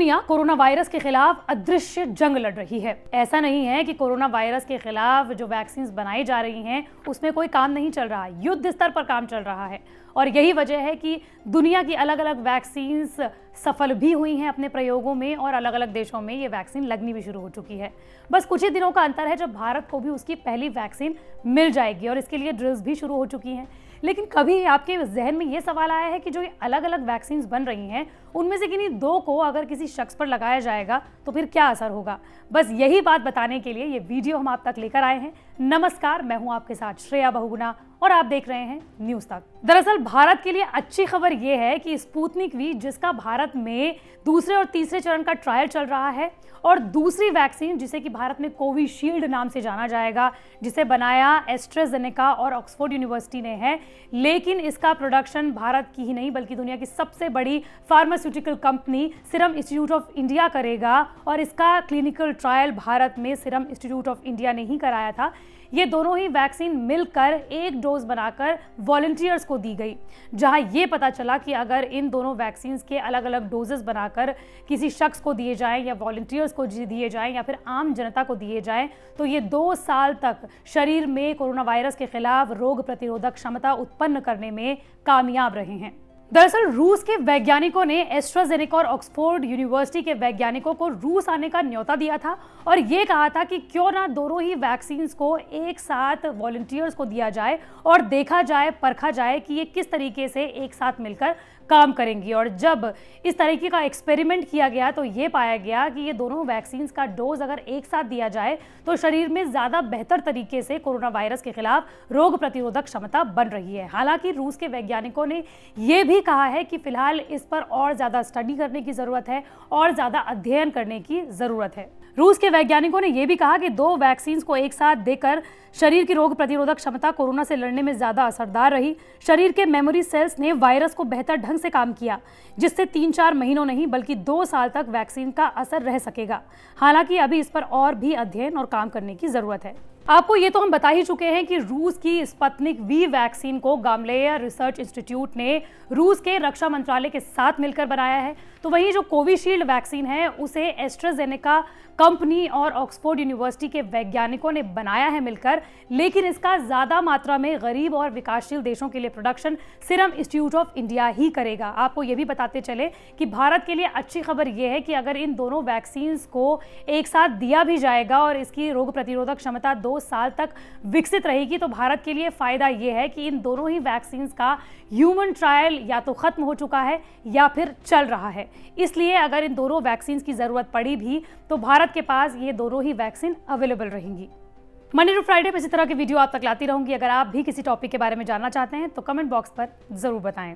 दुनिया corona virus के खिलाफ अदृश्य जंग लड़ रही है। ऐसा नहीं है कि कोरोना वायरस के खिलाफ जो वैक्सीन बनाई जा रही हैं उसमें कोई काम नहीं चल रहा, युद्ध स्तर पर काम चल रहा है। और यही वजह है कि दुनिया की अलग अलग वैक्सीन्स सफल भी हुई हैं अपने प्रयोगों में और अलग अलग देशों में ये वैक्सीन लगनी भी शुरू हो चुकी है। बस कुछ ही दिनों का अंतर है जब भारत को भी उसकी पहली वैक्सीन मिल जाएगी और इसके लिए ड्रिल्स भी शुरू हो चुकी हैं। लेकिन कभी आपके जहन में ये सवाल आया है कि जो ये अलग अलग वैक्सीन बन रही हैं उनमें से किन्हीं दो को अगर किसी शख्स पर लगाया जाएगा तो फिर क्या असर होगा? बस यही बात बताने के लिए ये वीडियो हम आप तक लेकर आए हैं। नमस्कार, मैं हूं आपके साथ श्रेया बहुगुणा और आप देख रहे हैं न्यूज़ तक। दरअसल भारत के लिए अच्छी खबर यह है कि स्पुतनिक वी, जिसका भारत में दूसरे और तीसरे चरण का ट्रायल चल रहा है, और दूसरी वैक्सीन जिसे कि भारत में कोविशील्ड नाम से जाना जाएगा, जिसे बनाया एस्ट्राजेनेका और ऑक्सफोर्ड यूनिवर्सिटी ने है, लेकिन इसका प्रोडक्शन भारत की ही नहीं बल्कि दुनिया की सबसे बड़ी pharmaceutical company serum Institute of India करेगा। और इसका क्लिनिकल ट्रायल भारत में सीरम इंस्टीट्यूट ऑफ इंडिया ने ही कराया था। ये दोनों ही वैक्सीन मिलकर एक डोज बनाकर वॉलंटियर्स को दी गई, जहां ये पता चला कि अगर इन दोनों वैक्सीन के अलग अलग डोजेस बनाकर किसी शख्स को दिए जाएं या वॉलंटियर्स को दिए जाएं या फिर आम जनता को दिए जाएं तो ये 2 साल तक शरीर में कोरोना वायरस के खिलाफ रोग प्रतिरोधक क्षमता उत्पन्न करने में कामयाब रहे हैं। दरअसल रूस के वैज्ञानिकों ने एस्ट्राजेनेका और ऑक्सफोर्ड यूनिवर्सिटी के वैज्ञानिकों को रूस आने का न्योता दिया था और ये कहा था कि क्यों ना दोनों ही वैक्सीन को एक साथ वॉलंटियर्स को दिया जाए और देखा जाए, परखा जाए कि ये किस तरीके से एक साथ मिलकर काम करेंगी। और जब इस तरीके का एक्सपेरिमेंट किया गया तो ये पाया गया कि ये दोनों वैक्सीन का डोज अगर एक साथ दिया जाए तो शरीर में ज़्यादा बेहतर तरीके से कोरोना वायरस के खिलाफ रोग प्रतिरोधक क्षमता बन रही है। हालांकि रूस के वैज्ञानिकों ने यह भी कहा है कि फिलहाल इस पर और ज़्यादा स्टडी करने की ज़रूरत है और ज़्यादा अध्ययन करने की ज़रूरत है। रूस के वैज्ञानिकों ने यह भी कहा कि 2 वैक्सीन को एक साथ देकर शरीर की रोग प्रतिरोधक क्षमता कोरोना से लड़ने में ज़्यादा असरदार रही। शरीर के मेमोरी सेल्स ने वायरस को बेहतर ढंग से काम किया, जिससे 3-4 महीनों नहीं बल्कि 2 साल तक वैक्सीन का असर रह सकेगा। हालांकि अभी इस पर और भी अध्ययन और काम करने की ज़रूरत है। आपको ये तो हम बता ही चुके हैं कि रूस की स्पुतनिक वी वैक्सीन को गामलेया रिसर्च इंस्टीट्यूट ने रूस के रक्षा मंत्रालय के साथ मिलकर बनाया है। तो वहीं जो कोविशील्ड वैक्सीन है उसे एस्ट्राजेनेका कंपनी और ऑक्सफोर्ड यूनिवर्सिटी के वैज्ञानिकों ने बनाया है मिलकर, लेकिन इसका ज़्यादा मात्रा में गरीब और विकासशील देशों के लिए production Serum Institute of India ही करेगा। आपको ये भी बताते चले कि भारत के लिए अच्छी खबर यह है कि अगर इन दोनों वैक्सीन को एक साथ दिया भी जाएगा और इसकी रोग प्रतिरोधक क्षमता 2 साल तक विकसित रहेगी तो भारत के लिए फ़ायदा यह है कि इन दोनों ही वैक्सीन का ह्यूमन ट्रायल या तो ख़त्म हो चुका है या फिर चल रहा है। इसलिए अगर इन दोनों वैक्सीन की ज़रूरत पड़ी भी तो भारत के पास ये दोनों ही वैक्सीन अवेलेबल रहेंगी। मंडे टू फ्राइडे पे इसी तरह की वीडियो आप तक लाती रहूंगी। अगर आप भी किसी टॉपिक के बारे में जानना चाहते हैं तो कमेंट बॉक्स पर ज़रूर बताएं।